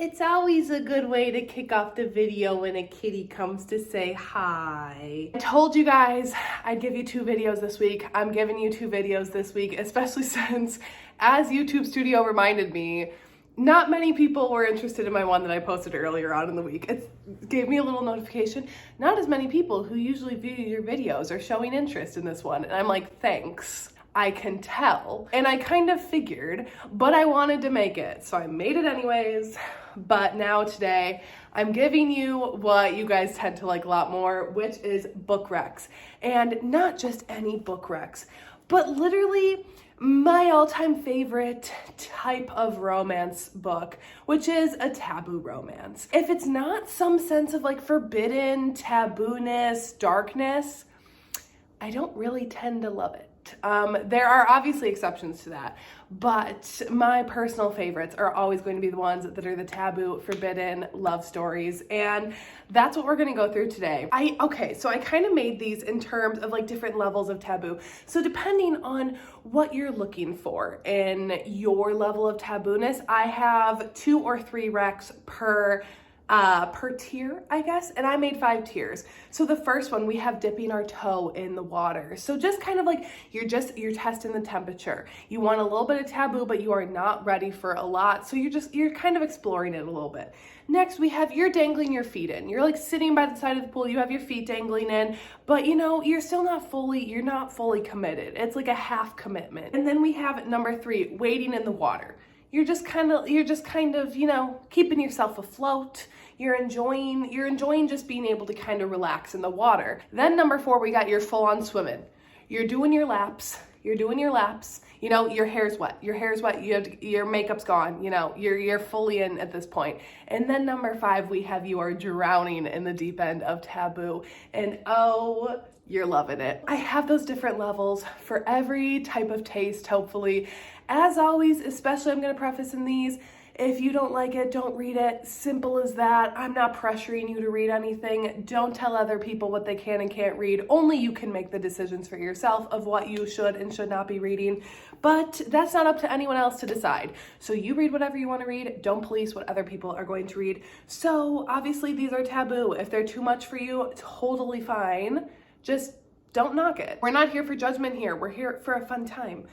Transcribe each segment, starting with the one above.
It's always a good way to kick off the video when a kitty comes to say hi. I told you guys I'd give you 2 videos this week. I'm giving you 2 videos this week, especially since, as YouTube Studio reminded me, not many people were interested in my one that I posted earlier on in the week. It gave me a little notification. Not as many people who usually view your videos are showing interest in this one. And I'm like, thanks. I can tell. And I kind of figured, but I wanted to make it. So I made it anyways. But now today, I'm giving you what you guys tend to like a lot more, which is book recs. And not just any book recs, but literally my all-time favorite type of romance book, which is a taboo romance. If it's not some sense of like forbidden, tabooness, darkness, I don't really tend to love it. There are obviously exceptions to that, but my personal favorites are always going to be the ones that are the taboo, forbidden love stories, and that's what we're going to go through today. So I kind of made these in terms of like different levels of taboo. So depending on what you're looking for in your level of tabooness, I have 2 or 3 recs per tier, I guess, and I made 5 tiers. So the first one, we have dipping our toe in the water. So just kind of like you're testing the temperature. You want a little bit of taboo, but you are not ready for a lot. So you're kind of exploring it a little bit. Next, we have you're dangling your feet in. You're like sitting by the side of the pool, you have your feet dangling in, but you're still not fully committed. It's like a half commitment. And then we have number 3, wading in the water. You're just kind of, keeping yourself afloat. You're enjoying just being able to kind of relax in the water. Then number 4, we got your full-on swimming. You're doing your laps. Your hair's wet. Your makeup's gone. You're fully in at this point. And then number 5, we have you are drowning in the deep end of taboo. And oh, you're loving it. I have those different levels for every type of taste, hopefully. As always, especially I'm going to preface in these, if you don't like it, don't read it. Simple as that. I'm not pressuring you to read anything. Don't tell other people what they can and can't read. Only you can make the decisions for yourself of what you should and should not be reading. But that's not up to anyone else to decide. So you read whatever you want to read. Don't police what other people are going to read. So obviously these are taboo. If they're too much for you, totally fine. Just don't knock it. We're not here for judgment here. We're here for a fun time.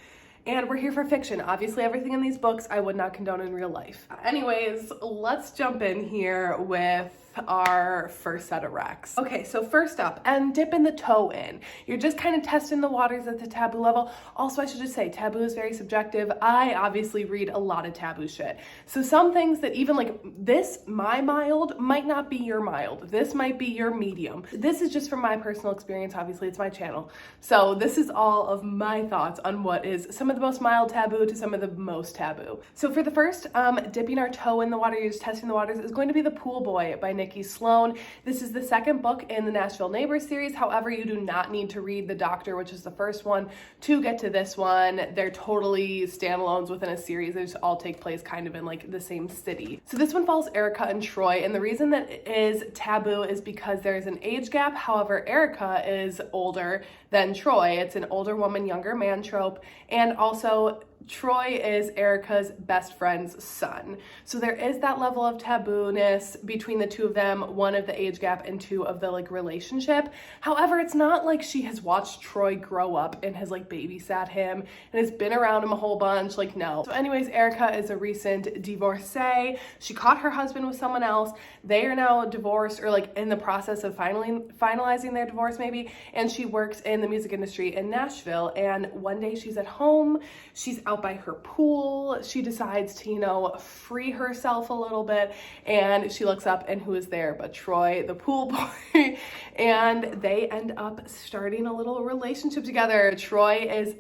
And we're here for fiction. Obviously, everything in these books I would not condone in real life. Anyways, let's jump in here with our first set of recs. Okay, so first up, and dipping the toe in. You're just kind of testing the waters at the taboo level. Also, I should just say, taboo is very subjective. I obviously read a lot of taboo shit. So some things that even like this, my mild, might not be your mild. This might be your medium. This is just from my personal experience. Obviously, it's my channel. So this is all of my thoughts on what is some of the most mild taboo to some of the most taboo. So for the first, dipping our toe in the water, you're just testing the waters, is going to be The Pool Boy by Nikki Sloan. This is the second book in the Nashville Neighbors series. However, you do not need to read The Doctor, which is the first one, to get to this one. They're totally standalones within a series. They just all take place kind of in like the same city. So this one follows Erica and Troy, and the reason that it is taboo is because there's an age gap. However, Erica is older than Troy. It's an older woman, younger man trope, and also Troy is Erica's best friend's son. So there is that level of taboo-ness between the two of them, 1 of the age gap and 2 of the like relationship. However, it's not like she has watched Troy grow up and has like babysat him and has been around him a whole bunch. Like, no. So anyways, Erica is a recent divorcee. She caught her husband with someone else. They are now divorced, or like in the process of finalizing their divorce maybe. And she works in the music industry in Nashville. And one day she's at home. She's out by her pool. She decides to, free herself a little bit, and she looks up, and who is there but Troy, the pool boy, and they end up starting a little relationship together. Troy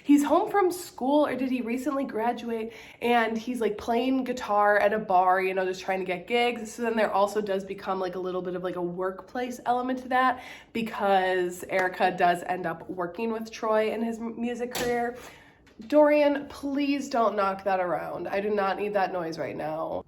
he's home from school, or did he recently graduate, and he's like playing guitar at a bar, just trying to get gigs. So then there also does become like a little bit of like a workplace element to that, because Erica does end up working with Troy in his music career. Dorian, please don't knock that around. I do not need that noise right now.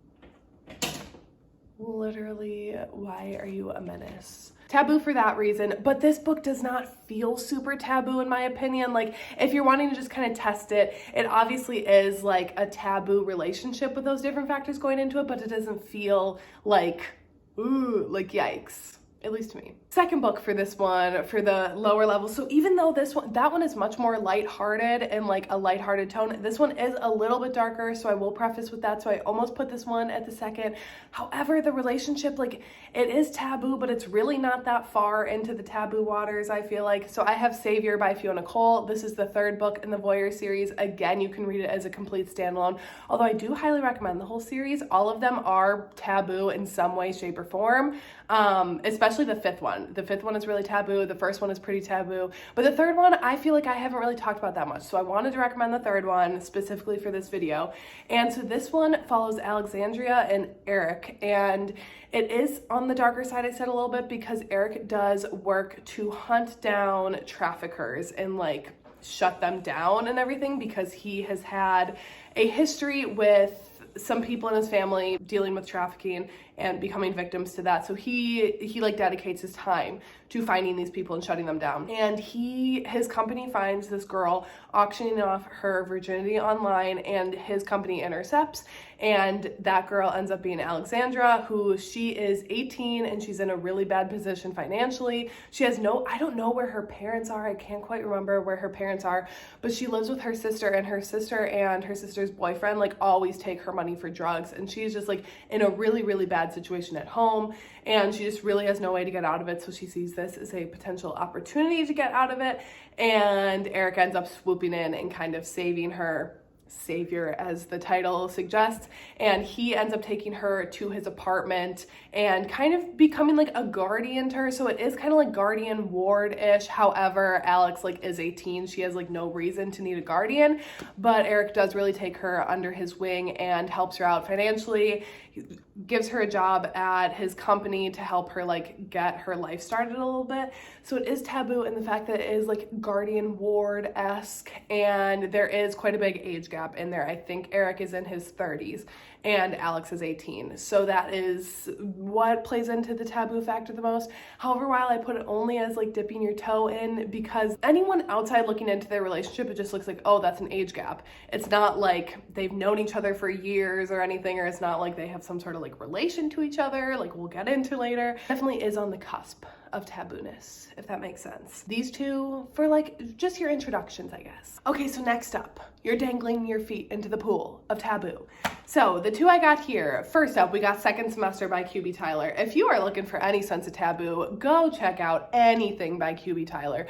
Literally, why are you a menace? Taboo for that reason, but this book does not feel super taboo in my opinion. Like, if you're wanting to just kind of test it, it obviously is like a taboo relationship with those different factors going into it, but it doesn't feel like, ooh, like yikes. At least to me. Second book for this one, for the lower level. So even though that one is much more lighthearted and like a lighthearted tone, this one is a little bit darker. So I will preface with that. So I almost put this one at the second. However, the relationship, like, it is taboo, but it's really not that far into the taboo waters, I feel like. So I have Savior by Fiona Cole. This is the third book in the Voyeur series. Again, you can read it as a complete standalone, although I do highly recommend the whole series. All of them are taboo in some way, shape, or form, especially the fifth one. The fifth one is really taboo. The first one is pretty taboo. But the third one, I feel like I haven't really talked about that much. So I wanted to recommend the third one specifically for this video. And so this one follows Alexandria and Eric. And it is on the darker side, I said a little bit, because Eric does work to hunt down traffickers and like shut them down and everything, because he has had a history with some people in his family dealing with trafficking and becoming victims to that. So he like dedicates his time to finding these people and shutting them down. And his company finds this girl auctioning off her virginity online, and his company intercepts, and that girl ends up being Alexandra, who she is 18 and she's in a really bad position financially. She has I don't know where her parents are. I can't quite remember where her parents are, but she lives with her sister, and her sister's boyfriend like always take her money for drugs, and she's just like in a really, really bad situation at home, and she just really has no way to get out of it. So she sees this as a potential opportunity to get out of it, and Eric ends up swooping in and kind of saving her. Savior, as the title suggests, and he ends up taking her to his apartment and kind of becoming like a guardian to her. So it is kind of like guardian ward-ish. However, Alex like is 18. She has like no reason to need a guardian, but Eric does really take her under his wing and helps her out financially. He gives her a job at his company to help her like get her life started a little bit. So it is taboo in the fact that it is like guardian ward-esque, and there is quite a big age gap in there. I think Eric is in his 30s and Alex is 18. So that is what plays into the taboo factor the most. However, while I put it only as like dipping your toe in, because anyone outside looking into their relationship, it just looks like, oh, that's an age gap. It's not like they've known each other for years or anything, or it's not like they have some sort of like relation to each other, like we'll get into later. Definitely is on the cusp of tabooness, if that makes sense. These two for like just your introductions, I guess. Okay, so next up, you're dangling your feet into the pool of taboo. So the two I got here, first up, we got Second Semester by QB Tyler. If you are looking for any sense of taboo, go check out anything by QB Tyler.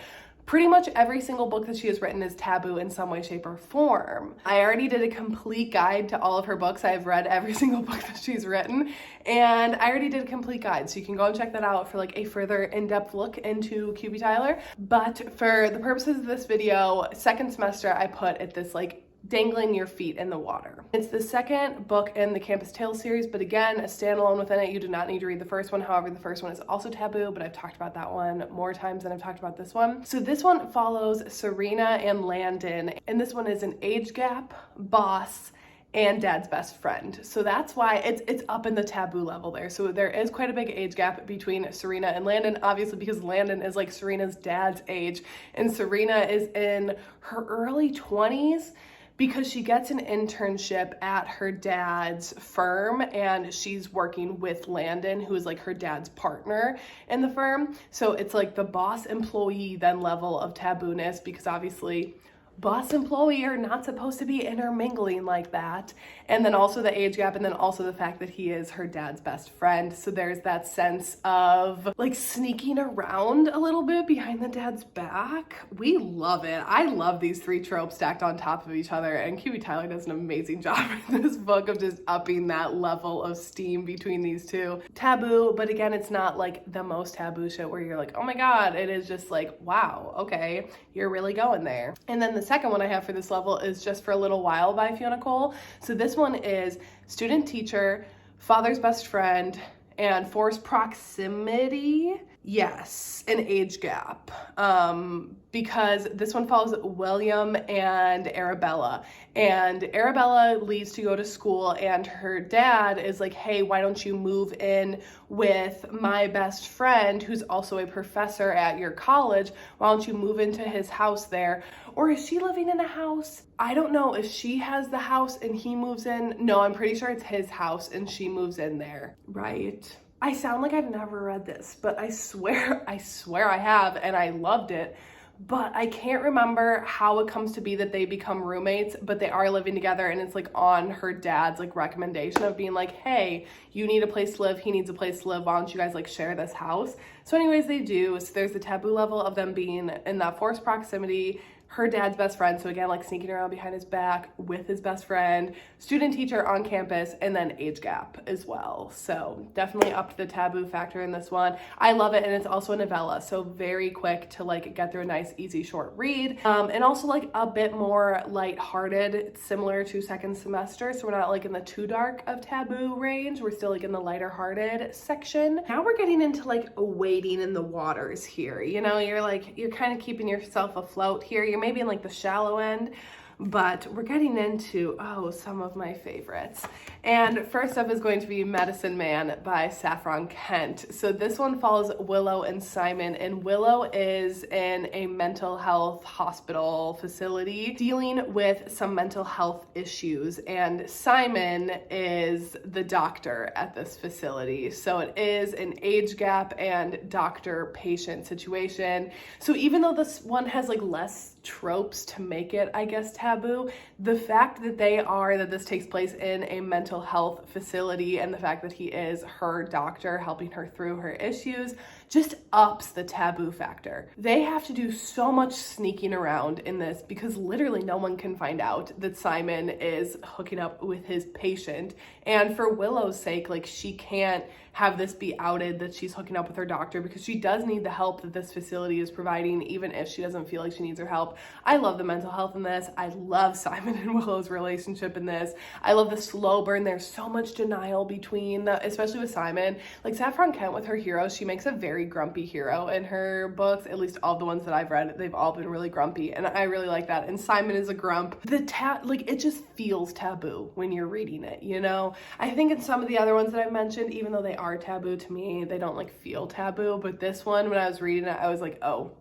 Pretty much every single book that she has written is taboo in some way, shape, or form. I already did a complete guide to all of her books. I've read every single book that she's written, and I already did a complete guide, so you can go and check that out for like a further in-depth look into QB Tyler. But for the purposes of this video, Second Semester, I put at this like dangling your feet in the water. It's the second book in the Campus Tales series, but again, a standalone within it. You do not need to read the first one. However, the first one is also taboo, but I've talked about that one more times than I've talked about this one. So this one follows Serena and Landon, and this one is an age gap, boss, and dad's best friend. So that's why it's up in the taboo level there. So there is quite a big age gap between Serena and Landon, obviously because Landon is like Serena's dad's age, and Serena is in her early 20s. Because she gets an internship at her dad's firm, and she's working with Landon, who is like her dad's partner in the firm. So it's like the boss employee then level of tabooness, because obviously boss employee are not supposed to be intermingling like that. And then also the age gap, and then also the fact that he is her dad's best friend. So there's that sense of like sneaking around a little bit behind the dad's back. We love it. I love these three tropes stacked on top of each other, and QB Tyler does an amazing job in this book of just upping that level of steam between these two. Taboo, but again, it's not like the most taboo shit where you're like, oh my God. It is just like, wow, okay, you're really going there. And then the second one I have for this level is Just for a Little While by Fiona Cole. So this one is student teacher, father's best friend, and forced proximity. Yes, an age gap. Because this one follows William and Arabella. And Arabella leaves to go to school, and her dad is like, hey, why don't you move in with my best friend who's also a professor at your college? Why don't you move into his house there? Or is she living in a house? I don't know if she has the house and he moves in. No, I'm pretty sure it's his house and she moves in there, right? I sound like I've never read this, but I swear I have, and I loved it. But I can't remember how it comes to be that they become roommates, but they are living together, and it's like on her dad's like recommendation of being like, hey, you need a place to live, he needs a place to live, why don't you guys like share this house? So anyways, they do. So there's the taboo level of them being in that forced proximity, her dad's best friend, so again, like sneaking around behind his back with his best friend, student teacher on campus, and then age gap as well. So definitely up to the taboo factor in this one. I love it, and it's also a novella, so very quick to like get through a nice, easy, short read, and also like a bit more lighthearted. It's similar to second semester, so we're not like in the too dark of taboo range. We're still like in the lighter hearted section. Now we're getting into like wading in the waters here. You know, you're kind of keeping yourself afloat here. You're maybe in like the shallow end, but we're getting into, some of my favorites. And first up is going to be Medicine Man by Saffron Kent. So this one follows Willow and Simon, and Willow is in a mental health hospital facility dealing with some mental health issues, and Simon is the doctor at this facility. So it is an age gap and doctor-patient situation. So even though this one has like less tropes to make it, I guess, taboo, the fact that this takes place in a mental health facility, and the fact that he is her doctor helping her through her issues, just ups the taboo factor. They have to do so much sneaking around in this because literally no one can find out that Simon is hooking up with his patient. And for Willow's sake, like, she can't have this be outed that she's hooking up with her doctor, because she does need the help that this facility is providing, even if she doesn't feel like she needs her help. I love the mental health in this. I love Simon and Willow's relationship in this. I love the slow burn. There's so much denial between, especially with Simon. Like Saffron Kent with her heroes, she makes a very grumpy hero in her books. At least all the ones that I've read, they've all been really grumpy, and I really like that. And Simon is a grump. It just feels taboo when you're reading it, you know? I think in some of the other ones that I mentioned, even though they are taboo to me, they don't like feel taboo. But this one, when I was reading it, I was like, oh,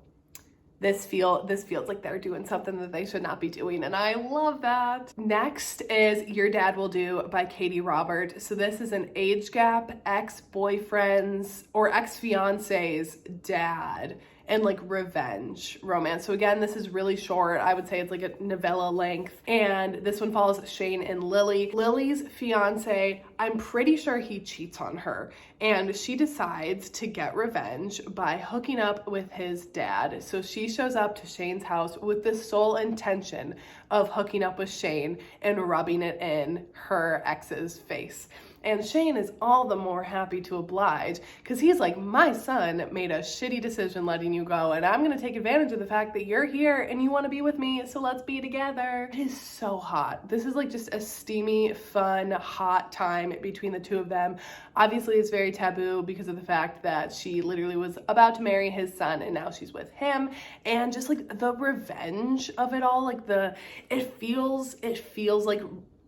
this feels like they're doing something that they should not be doing, and I love that. Next is Your Dad Will Do by Katie Robert. So this is an age gap, ex-boyfriend's or ex-fiance's dad, and like revenge romance. So again, this is really short. I would say it's like a novella length. And this one follows Shane and Lily. Lily's fiance, I'm pretty sure he cheats on her, and she decides to get revenge by hooking up with his dad. So she shows up to Shane's house with the sole intention of hooking up with Shane and rubbing it in her ex's face. And Shane is all the more happy to oblige, because he's like, my son made a shitty decision letting you go, and I'm gonna take advantage of the fact that you're here and you wanna be with me, so let's be together. It is so hot. This is like just a steamy, fun, hot time between the two of them. Obviously, it's very taboo because of the fact that she literally was about to marry his son, and now she's with him. And just like the revenge of it all, like it feels like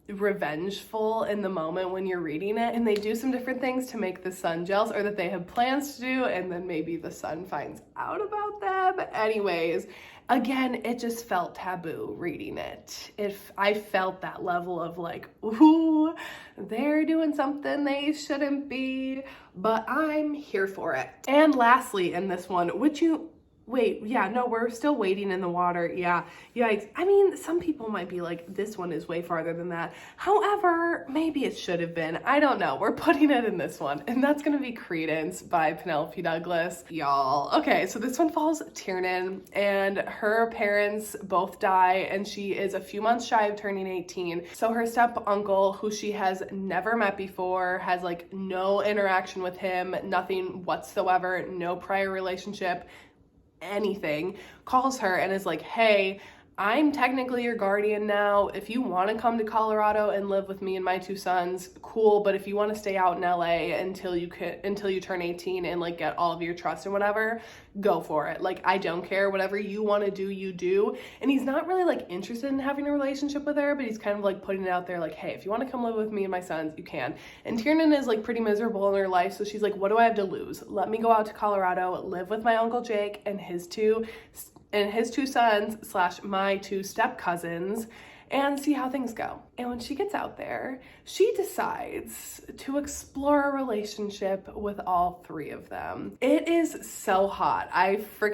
revengeful in the moment when you're reading it, and they do some different things to make the son jealous, or that they have plans to do, and then maybe the son finds out about them. Anyways, again, it just felt taboo reading it. I felt that level of like, ooh, they're doing something they shouldn't be, but I'm here for it. And lastly, in this one, we're still wading in the water. Yeah, yikes. I mean, some people might be like, this one is way farther than that. However, maybe it should have been. I don't know. We're putting it in this one, and that's gonna be Credence by Penelope Douglas. Y'all. Okay, so this one follows Tiernan, and her parents both die, and she is a few months shy of turning 18. So her step uncle, who she has never met before, has like no interaction with him, nothing whatsoever, no prior relationship, anything, calls her and is like, hey, I'm technically your guardian now. If you want to come to Colorado and live with me and my two sons, cool. But if you want to stay out in LA until you turn 18 and like get all of your trust and whatever, go for it. Like, I don't care. Whatever you want to do, you do. And he's not really like interested in having a relationship with her, but he's kind of like putting it out there like, hey, if you want to come live with me and my sons, you can. And Tiernan is like pretty miserable in her life, so she's like, what do I have to lose? Let me go out to Colorado, live with my Uncle Jake and his two sons / my two step cousins, and see how things go. And when she gets out there, she decides to explore a relationship with all three of them. It is so hot.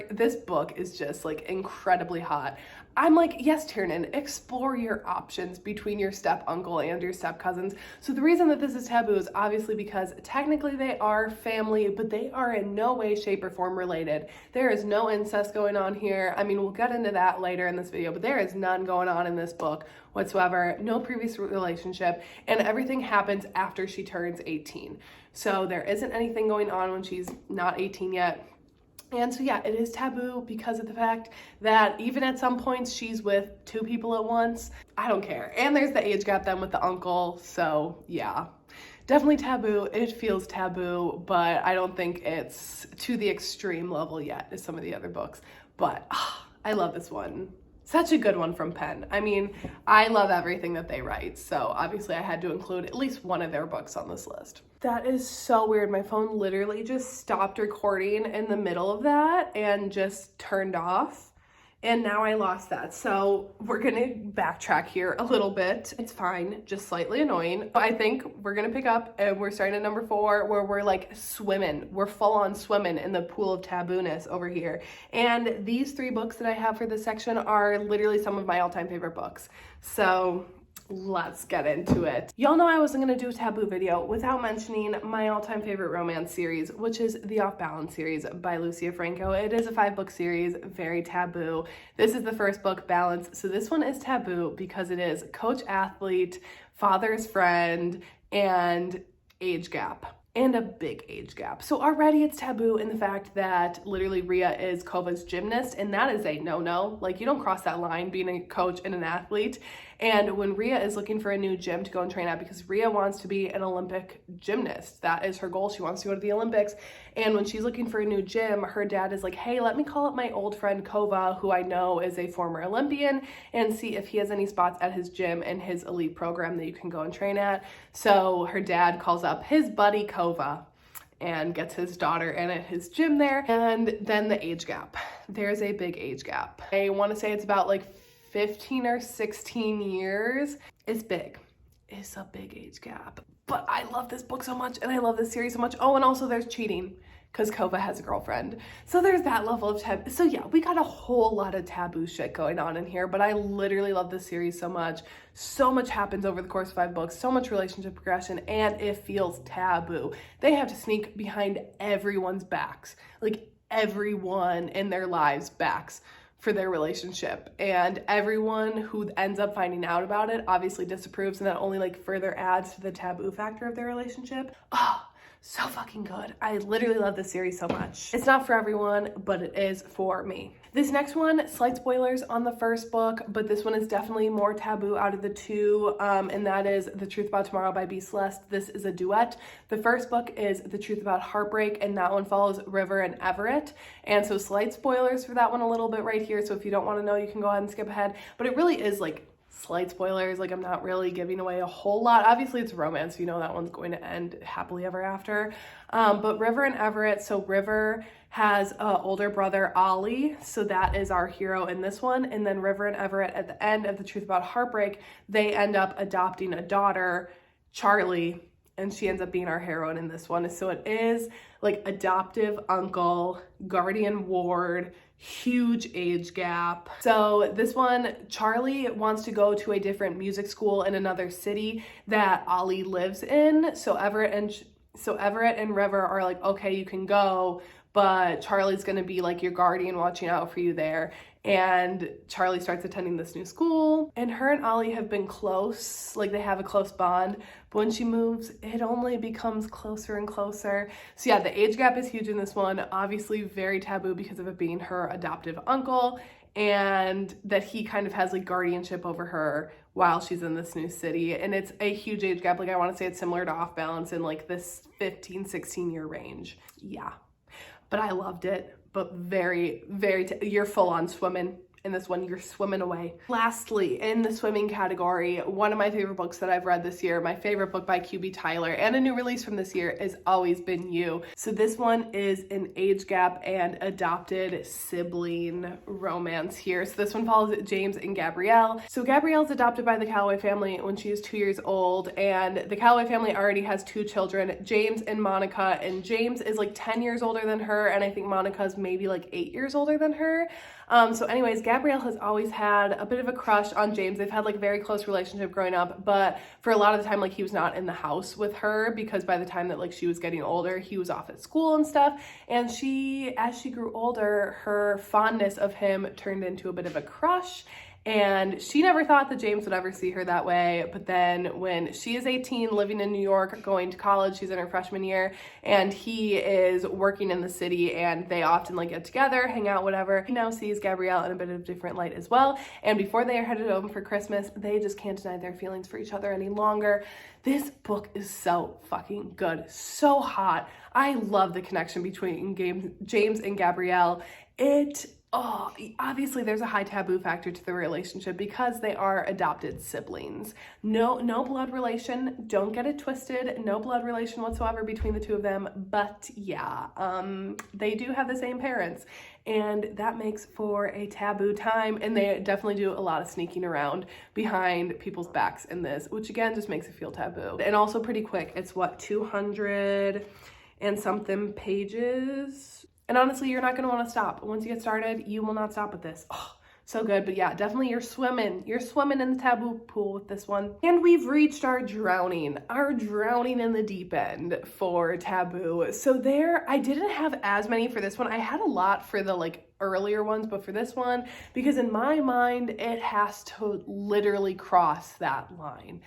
This book is just like incredibly hot. I'm like, yes, Tiernan, explore your options between your step uncle and your step cousins. So the reason that this is taboo is obviously because technically they are family, but they are in no way, shape, or form related. There is no incest going on here. I mean, we'll get into that later in this video, but there is none going on in this book whatsoever. No previous relationship, and everything happens after she turns 18. So there isn't anything going on when she's not 18 yet. And so yeah, it is taboo because of the fact that even at some points she's with two people at once. I don't care. And there's the age gap then with the uncle. So yeah, definitely taboo. It feels taboo, but I don't think it's to the extreme level yet as some of the other books. But I love this one. Such a good one from Penn. I mean, I love everything that they write, so obviously I had to include at least one of their books on this list. That is so weird. My phone literally just stopped recording in the middle of that and just turned off. And now I lost that. So we're gonna backtrack here a little bit. It's fine, just slightly annoying. I think we're gonna pick up and we're starting at number 4 where we're like swimming. We're full on swimming in the pool of tabooness over here. And these 3 books that I have for this section are literally some of my all-time favorite books. So let's get into it. Y'all know I wasn't gonna do a taboo video without mentioning my all-time favorite romance series, which is the Off Balance series by Lucia Franco. It is a 5-book series, very taboo. This is the first book, Balance. So this one is taboo because it is coach athlete, father's friend, and age gap. And a big age gap. So already it's taboo in the fact that literally Rhea is Kova's gymnast, and that is a no-no. Like, you don't cross that line being a coach and an athlete. And when Rhea is looking for a new gym to go and train at, because Rhea wants to be an Olympic gymnast, that is her goal. She wants to go to the Olympics. And when she's looking for a new gym, her dad is like, hey, let me call up my old friend Kova, who I know is a former Olympian, and see if he has any spots at his gym and his elite program that you can go and train at. So her dad calls up his buddy Kova and gets his daughter in at his gym there. And then the age gap. There's a big age gap. I want to say it's about like 15 or 16 years. It's big. It's a big age gap. But I love this book so much and I love this series so much. Oh, and also there's cheating because Kova has a girlfriend. So there's that level of taboo. So yeah, we got a whole lot of taboo shit going on in here, but I literally love this series so much. So much happens over the course of 5 books, so much relationship progression, and it feels taboo. They have to sneak behind everyone's backs, like everyone in their lives' backs, for their relationship, and everyone who ends up finding out about it obviously disapproves, and that only like further adds to the taboo factor of their relationship. Oh, so fucking good. I literally love this series so much. It's not for everyone, but it is for me. This next one, slight spoilers on the first book, but this one is definitely more taboo out of the 2, and that is The Truth About Tomorrow by B. Celeste. This is a duet. The first book is The Truth About Heartbreak, and that one follows River and Everett. And so slight spoilers for that one a little bit right here, so if you don't want to know, you can go ahead and skip ahead. But it really is like slight spoilers, like I'm not really giving away a whole lot. Obviously it's romance, you know that one's going to end happily ever after. But River and Everett, so River has an older brother, Ollie, so that is our hero in this one. And then River and Everett, at the end of The Truth About Heartbreak, they end up adopting a daughter, Charlie, and she ends up being our heroine in this one. So it is like adoptive uncle, guardian ward, huge age gap. So this one, Charlie wants to go to a different music school in another city that Ollie lives in. So Everett and River are like, okay, you can go, but Charlie's gonna be like your guardian watching out for you there. And Charlie starts attending this new school, and her and Ollie have been close, like they have a close bond, but when she moves, it only becomes closer and closer. So yeah, the age gap is huge in this one, obviously very taboo because of it being her adoptive uncle. and that he kind of has like guardianship over her while she's in this new city. And it's a huge age gap. Like I want to say it's similar to Off Balance in like this 15, 16 year range. Yeah, but I loved it. But very, you're full on swimming. In this one, you're swimming away. Lastly, in the swimming category, one of my favorite books that I've read this year, my favorite book by QB Tyler, and a new release from this year, is Always Been You. So this one is an age gap and adopted sibling romance here. So this one follows James and Gabrielle. So Gabrielle's adopted by the Calloway family when she is 2 years old, and the Calloway family already has 2 children, James and Monica, and James is like 10 years older than her, and I think Monica's maybe like 8 years older than her. So anyways, Gabrielle has always had a bit of a crush on James. They've had like a very close relationship growing up, but for a lot of the time, like he was not in the house with her because by the time that like she was getting older, he was off at school and stuff. And as she grew older, her fondness of him turned into a bit of a crush. And she never thought that James would ever see her that way. But then when she is 18, living in New York, going to college, she's in her freshman year, and he is working in the city, and they often like get together, hang out, whatever. He now sees Gabrielle in a bit of a different light as well. And before they are headed home for Christmas, they just can't deny their feelings for each other any longer. This book is so fucking good, so hot. I love the connection between James and Gabrielle. Obviously there's a high taboo factor to the relationship because they are adopted siblings. No blood relation, don't get it twisted, no blood relation whatsoever between the two of them, but yeah, they do have the same parents, and that makes for a taboo time, and they definitely do a lot of sneaking around behind people's backs in this, which again just makes it feel taboo. And also pretty quick, it's what, 200 and something pages? And honestly, you're not going to want to stop. Once you get started, you will not stop with this. Oh, so good. But yeah, definitely you're swimming in the taboo pool with this one. And we've reached our drowning in the deep end for taboo. So there, I didn't have as many for this one. I had a lot for the like earlier ones, but for this one, because in my mind, it has to literally cross that line.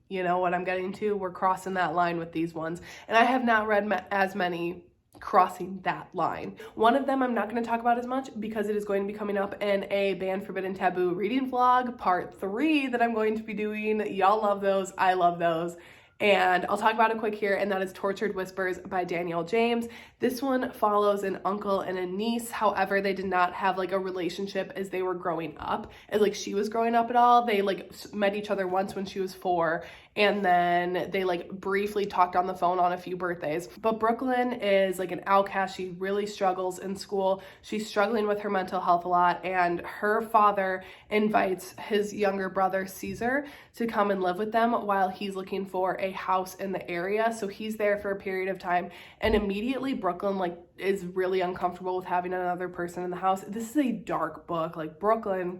You know what I'm getting to? We're crossing that line with these ones. And I have not read as many crossing that line. One of them I'm not going to talk about as much because it is going to be coming up in a Banned, Forbidden, Taboo reading vlog, part 3 that I'm going to be doing. Y'all love those. I love those. And I'll talk about it quick here, and that is Tortured Whispers by Danielle James. This one follows an uncle and a niece. However, they did not have like a relationship as they were growing up, as like she was growing up at all. They like met each other once when she was 4, and then they like briefly talked on the phone on a few birthdays. But Brooklyn is like an outcast. She really struggles in school. She's struggling with her mental health a lot, and her father invites his younger brother Caesar to come and live with them while he's looking for a house in the area. So he's there for a period of time, and immediately Brooklyn like is really uncomfortable with having another person in the house. This is a dark book. Like Brooklyn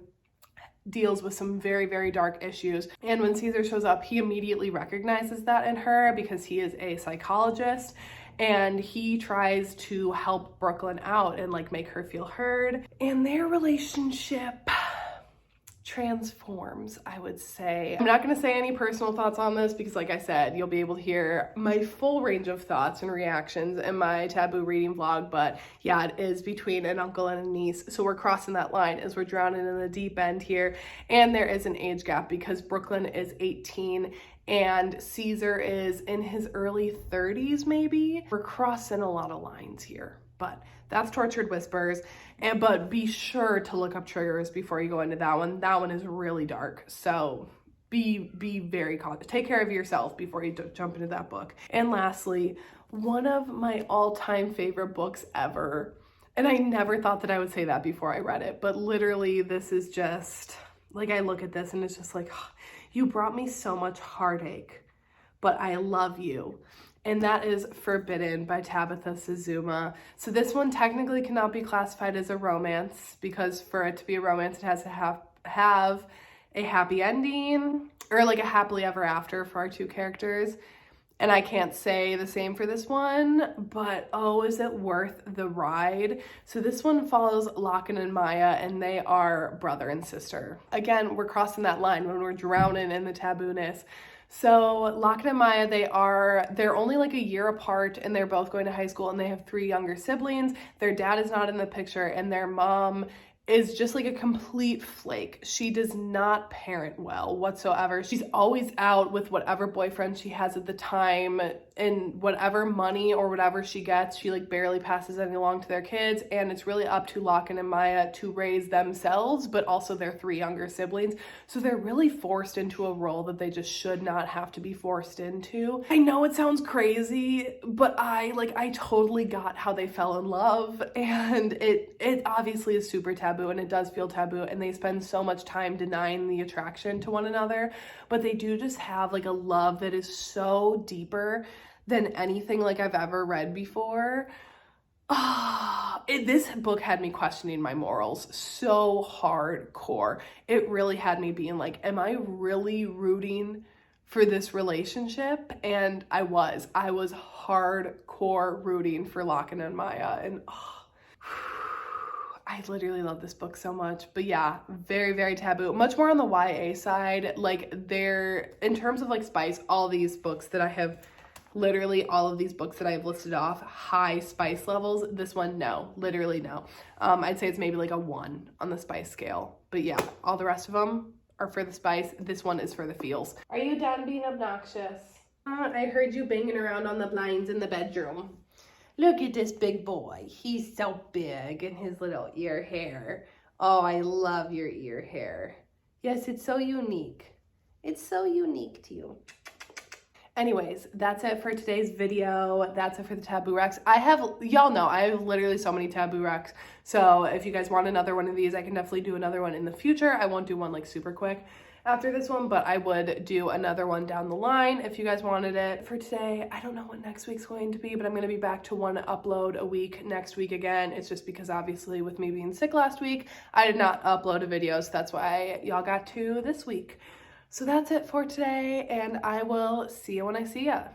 deals with some very, very dark issues. And when Caesar shows up, he immediately recognizes that in her because he is a psychologist, and he tries to help Brooklyn out and like make her feel heard. And their relationship transforms, I would say. I'm not going to say any personal thoughts on this because like I said, you'll be able to hear my full range of thoughts and reactions in my taboo reading vlog, but yeah, it is between an uncle and a niece. So we're crossing that line as we're drowning in the deep end here. And there is an age gap because Brooklyn is 18 and Caesar is in his early 30s maybe. We're crossing a lot of lines here, but that's Tortured Whispers. But be sure to look up triggers before you go into that one. That one is really dark. So be very cautious. Take care of yourself before you jump into that book. And lastly, one of my all-time favorite books ever. And I never thought that I would say that before I read it, but literally this is just like, I look at this and it's just like, oh, you brought me so much heartache, but I love you. And that is Forbidden by Tabitha Suzuma. So this one technically cannot be classified as a romance because for it to be a romance, it has to have a happy ending or like a happily ever after for our 2 characters. And I can't say the same for this one, but oh, is it worth the ride? So this one follows Lachlan and Maya, and they are brother and sister. Again, we're crossing that line when we're drowning in the taboo-ness. So Lachlan and Maya, they're only like a year apart, and they're both going to high school, and they have 3 younger siblings. Their dad is not in the picture, and their mom is just like a complete flake. She does not parent well whatsoever. She's always out with whatever boyfriend she has at the time, and whatever money or whatever she gets, she like barely passes any along to their kids, and it's really up to Lachlan and Maya to raise themselves, but also their 3 younger siblings. So they're really forced into a role that they just should not have to be forced into. I know it sounds crazy, but I totally got how they fell in love, and it obviously is super taboo, and it does feel taboo, and they spend so much time denying the attraction to one another, but they do just have like a love that is so deeper than anything like I've ever read before. This book had me questioning my morals so hardcore. It really had me being like, am I really rooting for this relationship? And I was hardcore rooting for Lachlan and Maya, and I literally love this book so much. But yeah, very, very taboo. Much more on the YA side. Like, in terms of like spice, all these books that I have, literally all of these books that I have listed off, high spice levels. This one, no, literally no. I'd say it's maybe like a 1 on the spice scale. But yeah, all the rest of them are for the spice. This one is for the feels. Are you done being obnoxious? I heard you banging around on the blinds in the bedroom. Look at this big boy. He's so big, and his little ear hair. Oh, I love your ear hair. Yes, it's so unique. It's so unique to you. Anyways, that's it for today's video. That's it for the Taboo Recs. Y'all know, I have literally so many Taboo Recs. So if you guys want another one of these, I can definitely do another one in the future. I won't do one like super quick after this one, but I would do another one down the line if you guys wanted it. For today, I don't know what next week's going to be, but I'm going to be back to 1 upload a week next week again. It's just because obviously with me being sick last week, I did not upload a video, so that's why y'all got 2 this week. So that's it for today, and I will see you when I see ya.